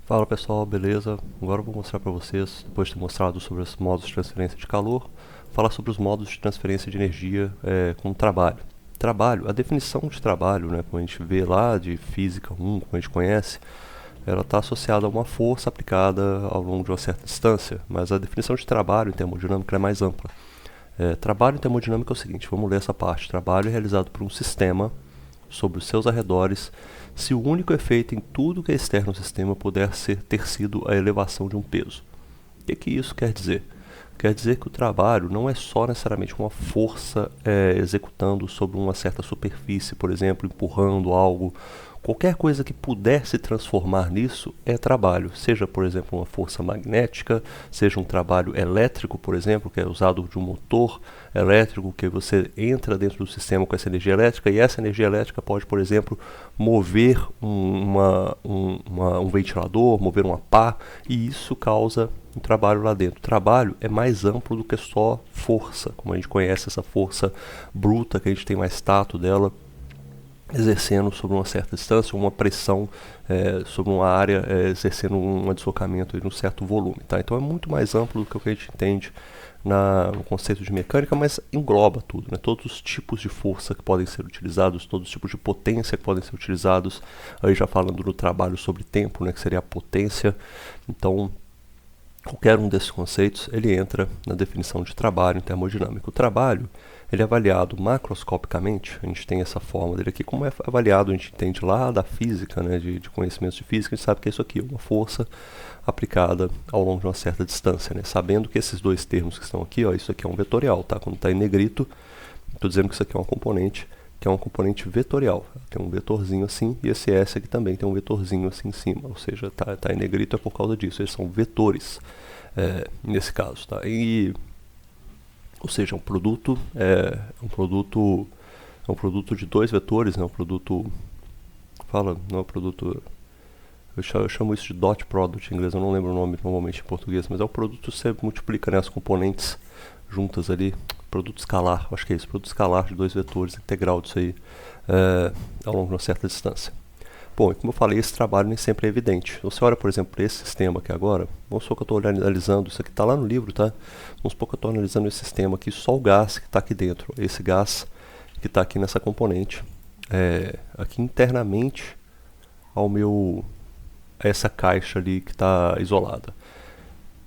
Fala pessoal, beleza? Agora eu vou mostrar para vocês, depois de ter mostrado sobre os modos de transferência de calor, falar sobre os modos de transferência de energia com trabalho. Trabalho, a definição de trabalho, né, como a gente vê lá de Física 1, como a gente conhece, ela está associada a uma força aplicada ao longo de uma certa distância, mas a definição de trabalho em termodinâmica é mais ampla. Trabalho em termodinâmica é o seguinte, vamos ler essa parte. Trabalho é realizado por um sistema sobre os seus arredores, se o único efeito em tudo que é externo ao sistema puder ter sido a elevação de um peso. O que isso quer dizer? Quer dizer que o trabalho não é só necessariamente uma força executando sobre uma certa superfície, por exemplo, empurrando algo. Qualquer coisa que puder se transformar nisso é trabalho, seja, por exemplo, uma força magnética, seja um trabalho elétrico, por exemplo, que é usado de um motor elétrico, que você entra dentro do sistema com essa energia elétrica, e essa energia elétrica pode, por exemplo, mover um ventilador, mover uma pá, e isso causa um trabalho lá dentro. O trabalho é mais amplo do que só força, como a gente conhece essa força bruta, que a gente tem mais tato dela, exercendo sobre uma certa distância, uma pressão sobre uma área, exercendo um deslocamento de um certo volume. Tá? Então é muito mais amplo do que o que a gente entende no conceito de mecânica, mas engloba tudo, né? Todos os tipos de força que podem ser utilizados, todos os tipos de potência que podem ser utilizados, aí já falando do trabalho sobre tempo, né, que seria a potência. Então, qualquer um desses conceitos, ele entra na definição de trabalho em termodinâmica. O trabalho, ele é avaliado macroscopicamente, a gente tem essa forma dele aqui, como é avaliado, a gente entende lá da física, né, de conhecimentos de física, a gente sabe que é isso aqui, uma força aplicada ao longo de uma certa distância, né, sabendo que esses dois termos que estão aqui, ó, isso aqui é um vetorial, tá? Quando está em negrito, estou dizendo que isso aqui é uma componente, que é uma componente vetorial, tem um vetorzinho assim, e esse S aqui também tem um vetorzinho assim em cima, ou seja, tá em negrito é por causa disso, eles são vetores, nesse caso, tá? Ou seja, um produto é um produto de dois vetores, né? Não é um produto, eu chamo isso de dot product em inglês, eu não lembro o nome normalmente em português, mas é o produto que você multiplica, né, as componentes juntas ali, produto escalar, acho que é isso, produto escalar de dois vetores, integral disso aí, ao longo de uma certa distância. Bom, e como eu falei, esse trabalho nem sempre é evidente. Você olha, por exemplo, para esse sistema aqui agora, vamos supor que eu estou analisando, isso aqui está lá no livro, tá? Vamos supor que eu estou analisando esse sistema aqui, só o gás que está aqui dentro, esse gás que está aqui nessa componente, aqui internamente a essa caixa ali que está isolada.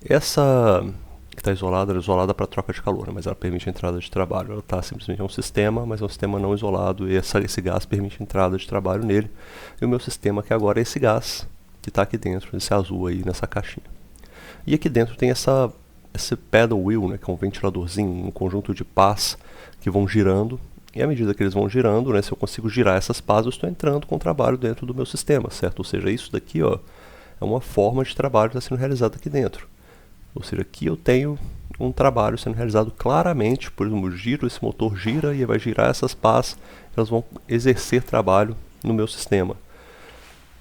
Essa que está isolada, ela é isolada para troca de calor, né? Mas ela permite a entrada de trabalho. Ela está simplesmente um sistema, mas é um sistema não isolado, e esse gás permite a entrada de trabalho nele. E o meu sistema que agora é esse gás que está aqui dentro, esse azul aí nessa caixinha. E aqui dentro tem esse pedal wheel, né, que é um ventiladorzinho, um conjunto de pás que vão girando. E à medida que eles vão girando, né, se eu consigo girar essas pás, eu estou entrando com trabalho dentro do meu sistema, certo? Ou seja, isso daqui, ó, é uma forma de trabalho que está sendo realizada aqui dentro. Ou seja, aqui eu tenho um trabalho sendo realizado claramente, por exemplo, esse motor gira e vai girar essas pás, elas vão exercer trabalho no meu sistema.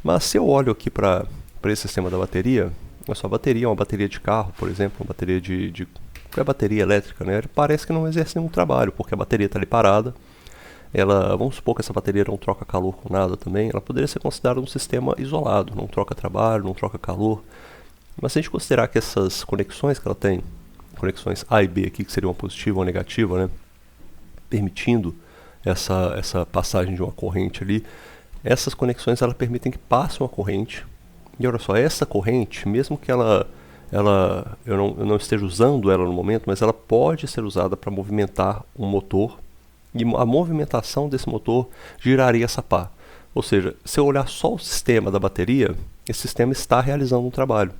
Mas se eu olho aqui para esse sistema da bateria, a sua bateria é uma bateria de carro, por exemplo, uma bateria de qualquer bateria elétrica, né? Ele parece que não exerce nenhum trabalho, porque a bateria está ali parada. Vamos supor que essa bateria não troca calor com nada também, ela poderia ser considerada um sistema isolado, não troca trabalho, não troca calor. Mas se a gente considerar que essas conexões que ela tem, conexões A e B aqui, que seriam uma positiva ou uma negativa, né, permitindo essa passagem de uma corrente ali, essas conexões elas permitem que passe uma corrente. E olha só, essa corrente, mesmo que eu não esteja usando ela no momento, mas ela pode ser usada para movimentar um motor, e a movimentação desse motor giraria essa pá. Ou seja, se eu olhar só o sistema da bateria, esse sistema está realizando um trabalho.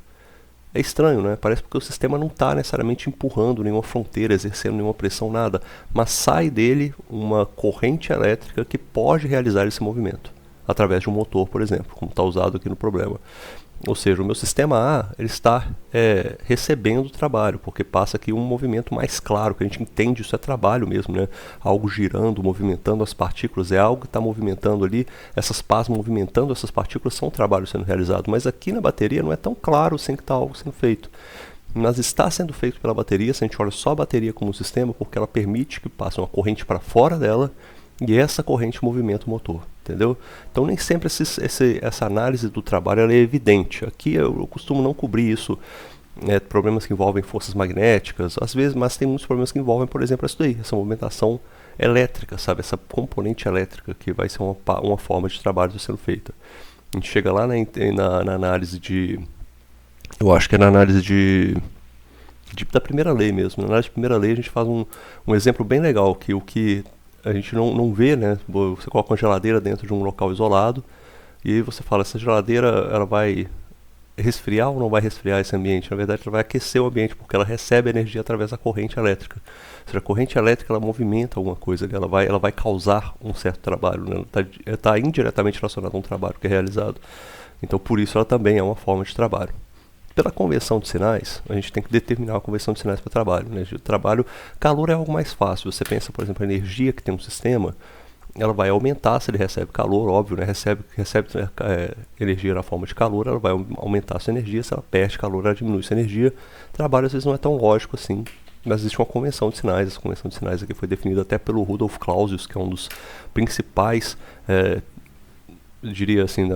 É estranho, né? Parece porque o sistema não está necessariamente empurrando nenhuma fronteira, exercendo nenhuma pressão, nada. Mas sai dele uma corrente elétrica que pode realizar esse movimento, através de um motor, por exemplo, como está usado aqui no problema. Ou seja, o meu sistema A ele está recebendo trabalho, porque passa aqui um movimento mais claro, que a gente entende, isso é trabalho mesmo, né? Algo girando, movimentando as partículas, é algo que está movimentando ali, essas pás movimentando essas partículas são trabalho sendo realizado, mas aqui na bateria não é tão claro assim que está algo sendo feito. Mas está sendo feito pela bateria, se a gente olha só a bateria como um sistema, porque ela permite que passe uma corrente para fora dela, e essa corrente movimenta o motor, entendeu? Então nem sempre essa análise do trabalho ela é evidente. Aqui eu costumo não cobrir isso, problemas que envolvem forças magnéticas, às vezes, mas tem muitos problemas que envolvem, por exemplo, isso daí, essa movimentação elétrica, sabe? Essa componente elétrica que vai ser uma forma de trabalho sendo feita. A gente chega lá na análise de... Eu acho que é na análise da primeira lei mesmo. Na análise de primeira lei a gente faz um exemplo bem legal, que o que a gente não vê, né? Você coloca uma geladeira dentro de um local isolado, e aí você fala, essa geladeira ela vai resfriar ou não vai resfriar esse ambiente? Na verdade, ela vai aquecer o ambiente, porque ela recebe energia através da corrente elétrica. Ou seja, a corrente elétrica ela movimenta alguma coisa, ela vai causar um certo trabalho, né? Ela está indiretamente relacionada a um trabalho que é realizado. Então, por isso, ela também é uma forma de trabalho. Pela conversão de sinais, a gente tem que determinar a conversão de sinais para trabalho, né? Calor é algo mais fácil. Você pensa, por exemplo, a energia que tem um sistema, ela vai aumentar se ele recebe calor, óbvio, né? Recebe energia na forma de calor, ela vai aumentar a sua energia. Se ela perde calor, ela diminui sua energia. Trabalho às vezes não é tão lógico assim, mas existe uma convenção de sinais. Essa convenção de sinais aqui foi definida até pelo Rudolf Clausius, que é um dos principais, eu diria assim,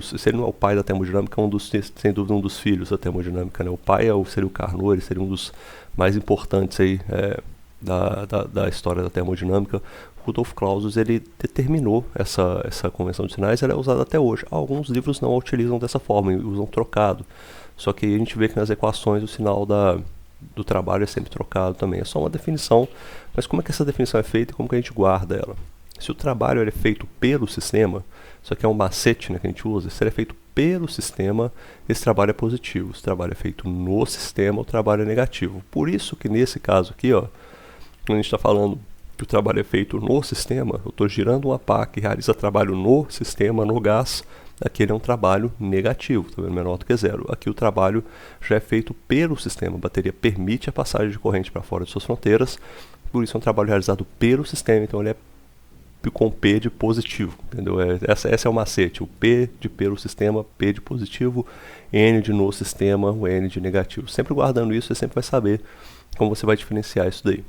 se ele não é o pai da termodinâmica, sem dúvida um dos filhos da termodinâmica, né? O pai seria o Carnot, ele seria um dos mais importantes aí, da história da termodinâmica. Rudolf Clausius ele determinou essa convenção de sinais, ela é usada até hoje. Alguns livros não a utilizam dessa forma, usam trocado. Só que aí a gente vê que nas equações o sinal do trabalho é sempre trocado também. É só uma definição, mas como é que essa definição é feita e como que a gente guarda ela? Se o trabalho é feito pelo sistema, isso aqui é um macete, né, que a gente usa, se ele é feito pelo sistema, esse trabalho é positivo. Se o trabalho é feito no sistema, o trabalho é negativo. Por isso que nesse caso aqui, quando a gente está falando que o trabalho é feito no sistema, eu estou girando uma pá que realiza trabalho no sistema, no gás, aquele é um trabalho negativo, tá vendo? Menor do que zero. Aqui o trabalho já é feito pelo sistema, a bateria permite a passagem de corrente para fora de suas fronteiras, por isso é um trabalho realizado pelo sistema, então ele é com P de positivo, entendeu? Essa é o macete, o P de pelo sistema, P de positivo, N de no sistema, o N de negativo. Sempre guardando isso, você sempre vai saber como você vai diferenciar isso daí.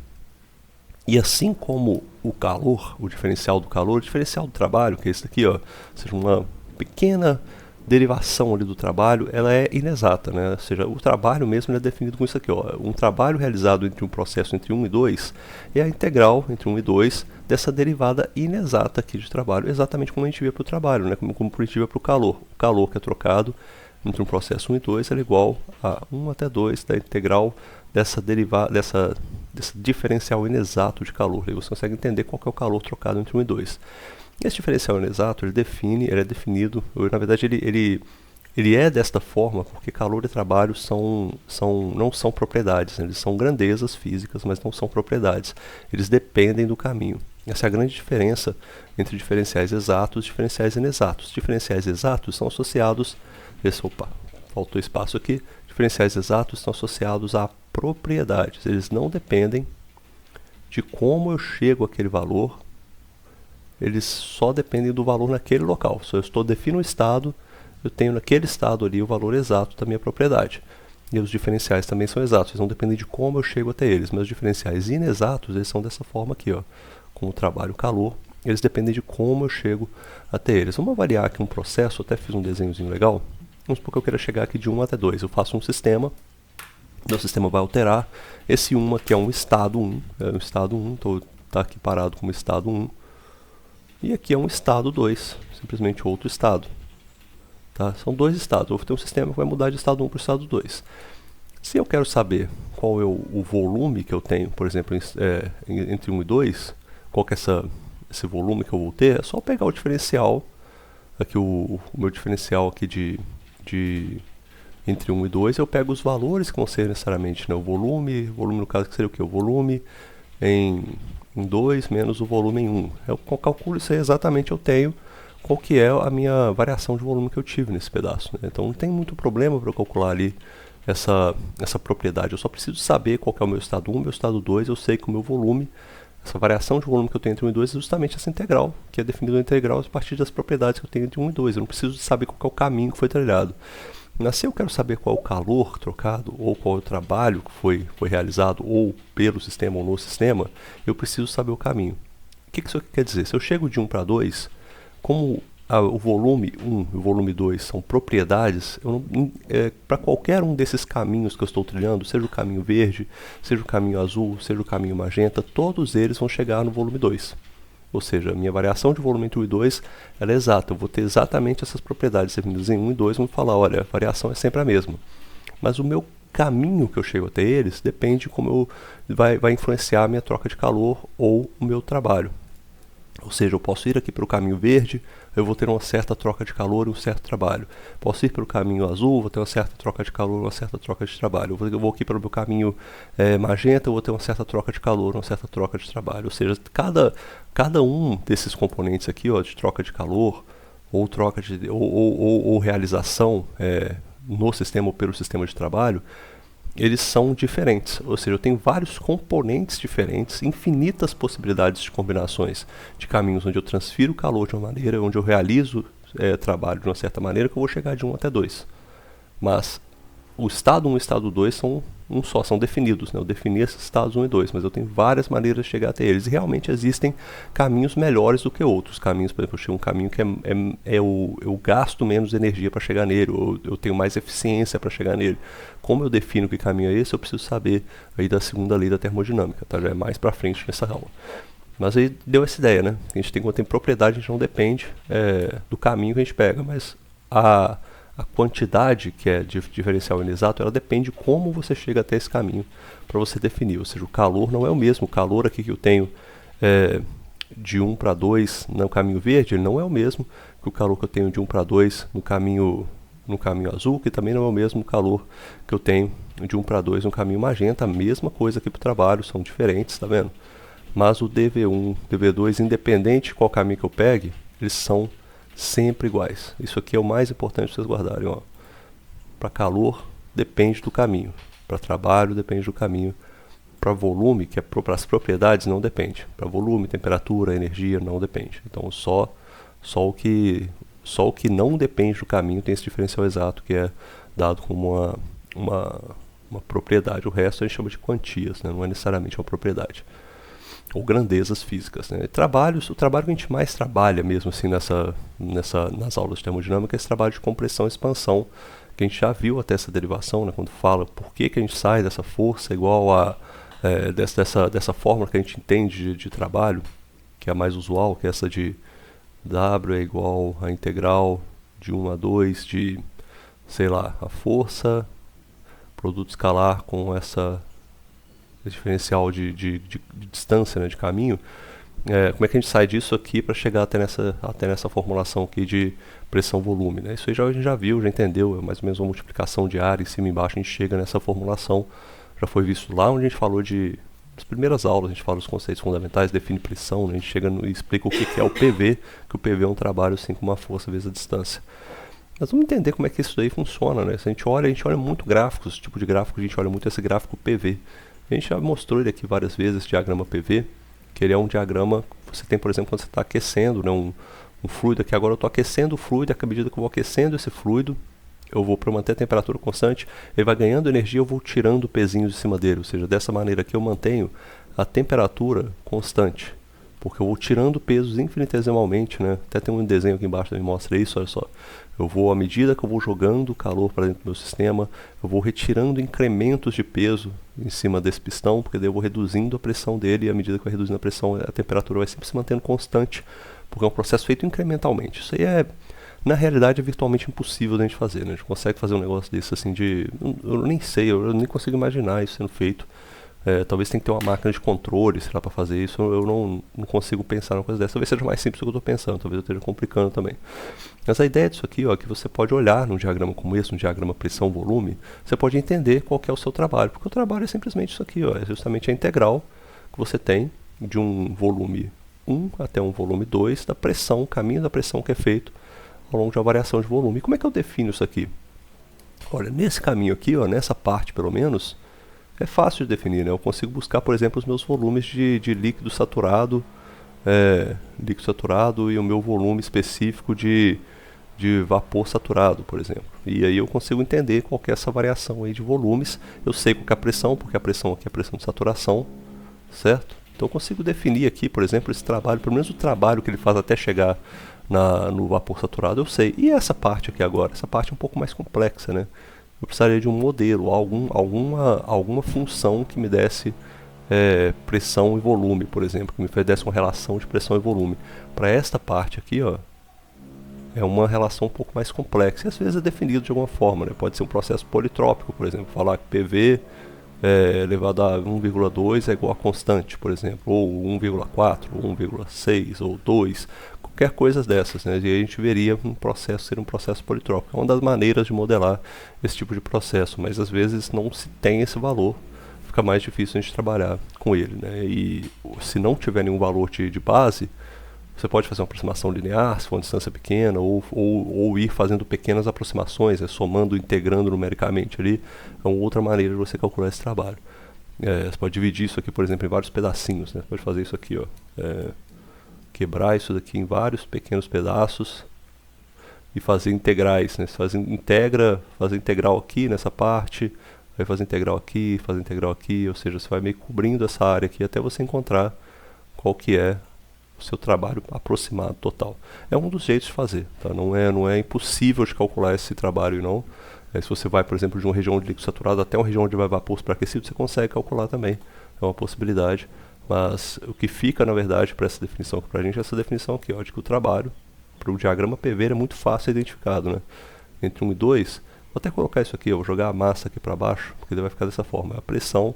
E assim como o calor, o diferencial do calor, o diferencial do trabalho, que é esse daqui, ou seja, uma pequena derivação ali do trabalho, ela é inexata, né? Ou seja, o trabalho mesmo é definido com isso aqui, um trabalho realizado entre um processo entre 1 e 2 é a integral entre 1 e 2 dessa derivada inexata aqui de trabalho, exatamente como a gente vê para o trabalho, né? Como a gente vê para o calor. O calor que é trocado entre um processo 1 e 2 é igual a 1 até 2 da integral dessa desse diferencial inexato de calor. Aí você consegue entender qual que é o calor trocado entre 1 e 2. Esse diferencial inexato, ele é definido, na verdade ele é desta forma porque calor e trabalho não são propriedades, né? Eles são grandezas físicas, mas não são propriedades. Eles dependem do caminho. Essa é a grande diferença entre diferenciais exatos e diferenciais inexatos. Diferenciais exatos são associados... faltou espaço aqui. Diferenciais exatos estão associados a propriedades. Eles não dependem de como eu chego àquele valor. Eles só dependem do valor naquele local. Se eu defino um estado, eu tenho naquele estado ali o valor exato da minha propriedade. E os diferenciais também são exatos, eles não dependem de como eu chego até eles. Mas os diferenciais inexatos, eles são dessa forma aqui, com o trabalho calor, eles dependem de como eu chego até eles. Vamos avaliar aqui um processo, eu até fiz um desenhozinho legal. Vamos supor que eu queira chegar aqui de 1 até 2. Eu faço um sistema, o sistema vai alterar. Esse 1 aqui é um estado 1, então está aqui parado como estado 1. E aqui é um estado 2, simplesmente outro estado. Tá? São dois estados. Eu vou ter um sistema que vai mudar de estado 1 para o estado 2. Se eu quero saber qual é o volume que eu tenho, por exemplo, entre 1 e 2, qual que é esse volume que eu vou ter, é só pegar o diferencial, aqui o meu diferencial aqui de entre 1 e 2, eu pego os valores que vão ser necessariamente, né, o volume no caso que seria o que? O volume em 2 menos o volume em 1. Eu calculo isso aí exatamente, eu tenho qual que é a minha variação de volume que eu tive nesse pedaço, né? Então não tem muito problema para eu calcular ali essa propriedade. Eu só preciso saber qual que é o meu estado 1, meu estado 2, eu sei que o meu volume, essa variação de volume que eu tenho entre 1 e 2 é justamente essa integral, que é definida a integral a partir das propriedades que eu tenho entre 1 e 2. Eu não preciso saber qual que é o caminho que foi trilhado. Mas se eu quero saber qual é o calor trocado, ou qual é o trabalho que foi realizado, ou pelo sistema ou no sistema, eu preciso saber o caminho. que isso aqui quer dizer? Se eu chego de 1 para 2, como o volume 1 e o volume 2 são propriedades, para qualquer um desses caminhos que eu estou trilhando, seja o caminho verde, seja o caminho azul, seja o caminho magenta, todos eles vão chegar no volume 2. Ou seja, a minha variação de volume entre 1 e 2 ela é exata. Eu vou ter exatamente essas propriedades definidas em 1 e 2, vamos falar, olha, a variação é sempre a mesma. Mas o meu caminho que eu chego até eles depende de como vai influenciar a minha troca de calor ou o meu trabalho. Ou seja, eu posso ir aqui para o caminho verde, eu vou ter uma certa troca de calor e um certo trabalho. Posso ir pelo caminho azul, vou ter uma certa troca de calor e uma certa troca de trabalho. Eu vou aqui para o meu caminho magenta, eu vou ter uma certa troca de calor e uma certa troca de trabalho. Ou seja, cada um desses componentes aqui, ó, de troca de calor ou troca de ou realização no sistema ou pelo sistema de trabalho, eles são diferentes, ou seja, eu tenho vários componentes diferentes, infinitas possibilidades de combinações de caminhos onde eu transfiro o calor de uma maneira, onde eu realizo trabalho de uma certa maneira, que eu vou chegar de 1 até 2. Mas o estado 1 e o estado 2 são um só, são definidos, né? Eu defini esses estados 1 e 2, mas eu tenho várias maneiras de chegar até eles, e realmente existem caminhos melhores do que outros. Caminhos, por exemplo, eu chego um caminho que eu gasto menos energia para chegar nele, ou eu tenho mais eficiência para chegar nele. Como eu defino que caminho é esse, eu preciso saber aí da segunda lei da termodinâmica, tá? Já é mais para frente nessa aula. Mas aí deu essa ideia, né? A gente quando tem propriedade, a gente não depende do caminho que a gente pega, mas a quantidade, que é de diferencial inexato, ela depende de como você chega até esse caminho para você definir. Ou seja, o calor não é o mesmo. O calor aqui que eu tenho de 1 para 2 no caminho verde, ele não é o mesmo que o calor que eu tenho de 1 para 2 no caminho azul, que também não é o mesmo calor que eu tenho de 1 para 2 no caminho magenta. A mesma coisa aqui para o trabalho, são diferentes, tá vendo? Mas o DV1, DV2, independente de qual caminho que eu pegue, eles são sempre iguais. Isso aqui é o mais importante para vocês guardarem. Para calor, depende do caminho. Para trabalho, depende do caminho. Para volume, que é para as propriedades, não depende. Para volume, temperatura, energia, não depende. Então, só o que não depende do caminho tem esse diferencial exato, que é dado como uma propriedade. O resto a gente chama de quantias, né? Não é necessariamente uma propriedade. Ou grandezas físicas, né? O trabalho que a gente mais trabalha mesmo assim nas aulas de termodinâmica é esse trabalho de compressão e expansão, que a gente já viu até essa derivação, né? Quando fala por que a gente sai dessa força igual a dessa fórmula que a gente entende de trabalho, que é a mais usual, que é essa de W é igual a integral de 1 a 2 de, sei lá, a força, produto escalar com esse diferencial de distância, né, de caminho. Como é que a gente sai disso aqui para chegar até nessa formulação aqui de pressão-volume, né? Isso aí a gente já viu, já entendeu, é mais ou menos uma multiplicação de área, em cima e embaixo a gente chega nessa formulação. Já foi visto lá onde a gente falou das primeiras aulas, a gente fala dos conceitos fundamentais, define pressão, né? A gente chega e explica o que é o PV, que o PV é um trabalho assim com uma força vezes a distância. Nós vamos entender como é que isso daí funciona, né? Se a gente olha muito gráficos, tipo de gráfico, a gente olha muito esse gráfico PV. A gente já mostrou ele aqui várias vezes, esse diagrama PV, que ele é um diagrama que você tem, por exemplo, quando você está aquecendo, né, um fluido aqui. Agora eu estou aquecendo o fluido, e à medida que eu vou aquecendo esse fluido, eu vou para manter a temperatura constante, ele vai ganhando energia, eu vou tirando pezinhos de cima dele. Ou seja, dessa maneira aqui eu mantenho a temperatura constante, porque eu vou tirando pesos infinitesimalmente, né? Até tem um desenho aqui embaixo que me mostra isso, olha só. Eu vou, à medida que eu vou jogando calor para dentro do meu sistema, eu vou retirando incrementos de peso em cima desse pistão, porque daí eu vou reduzindo a pressão dele, e à medida que eu vou reduzindo a pressão, a temperatura vai sempre se mantendo constante, porque é um processo feito incrementalmente. Isso aí na realidade, é virtualmente impossível da gente fazer, né? A gente consegue fazer um negócio desse assim eu nem sei, eu nem consigo imaginar isso sendo feito. Talvez tenha que ter uma máquina de controle, sei lá, para fazer isso. Eu não consigo pensar numa coisa dessa. Talvez seja mais simples do que eu estou pensando, talvez eu esteja complicando também. Mas a ideia disso aqui, ó, é que você pode olhar num diagrama como esse, um diagrama pressão-volume, você pode entender qual que é o seu trabalho, porque o trabalho é simplesmente isso aqui, ó, é justamente a integral que você tem de um volume 1 até um volume 2 da pressão, o caminho da pressão que é feito ao longo de uma variação de volume. E como é que eu defino isso aqui? Olha, nesse caminho aqui, ó, nessa parte pelo menos, é fácil de definir, né? Eu consigo buscar, por exemplo, os meus volumes de líquido saturado e o meu volume específico de vapor saturado, por exemplo. E aí eu consigo entender qual que é essa variação aí de volumes. Eu sei qual que é a pressão, porque a pressão aqui é a pressão de saturação, certo? Então eu consigo definir aqui, por exemplo, esse trabalho, pelo menos o trabalho que ele faz até chegar no vapor saturado, eu sei. E essa parte aqui agora? Essa parte é um pouco mais complexa, né? Eu precisaria de um modelo, alguma função que me desse pressão e volume, por exemplo, que me desse uma relação de pressão e volume. Para esta parte aqui, ó, é uma relação um pouco mais complexa e às vezes é definido de alguma forma, né? Pode ser um processo politrópico, por exemplo, falar que PV elevado a 1,2 é igual a constante, por exemplo, ou 1,4, 1,6 ou 2, qualquer coisa dessas, né? E aí a gente veria um processo ser um processo politrópico. É uma das maneiras de modelar esse tipo de processo, mas às vezes não se tem esse valor, fica mais difícil a gente trabalhar com ele, né? E se não tiver nenhum valor de base, você pode fazer uma aproximação linear, se for uma distância pequena, ou ir fazendo pequenas aproximações, somando, integrando numericamente ali. É uma outra maneira de você calcular esse trabalho. Você pode dividir isso aqui, por exemplo, em vários pedacinhos, né? Você pode fazer isso aqui, ó. Quebrar isso daqui em vários pequenos pedaços e fazer integrais, né? Você fazer integral aqui nessa parte, vai fazer integral aqui, ou seja, você vai meio cobrindo essa área aqui até você encontrar qual que é o seu trabalho aproximado total. É um dos jeitos de fazer, tá? Não é impossível de calcular esse trabalho, não. Se você vai, por exemplo, de uma região de líquido saturado até uma região onde vai vapor superaquecido, você consegue calcular também. É uma possibilidade. Mas o que fica, na verdade, para essa definição aqui pra gente é essa definição aqui, ó, de que o trabalho para o diagrama PV é muito fácil identificado, né? Entre 1 e 2, vou até colocar isso aqui, eu vou jogar a massa aqui para baixo, porque ele vai ficar dessa forma. A pressão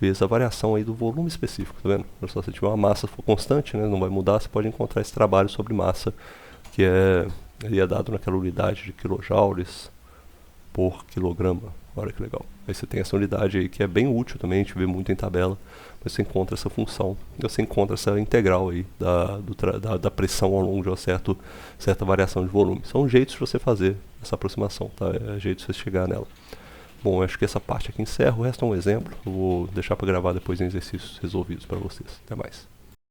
vezes a variação aí do volume específico, tá vendo? Se você tiver uma massa for constante, né, não vai mudar, você pode encontrar esse trabalho sobre massa, que ele é dado naquela unidade de quilojoules por quilograma. Olha que legal. Aí você tem essa unidade aí que é bem útil também, a gente vê muito em tabela, mas você encontra essa função, e você encontra essa integral aí da pressão ao longo de uma certa variação de volume. São jeitos de você fazer essa aproximação, tá? É jeito de você chegar nela. Bom, acho que essa parte aqui encerra, o resto é um exemplo. Eu vou deixar para gravar depois em exercícios resolvidos para vocês. Até mais.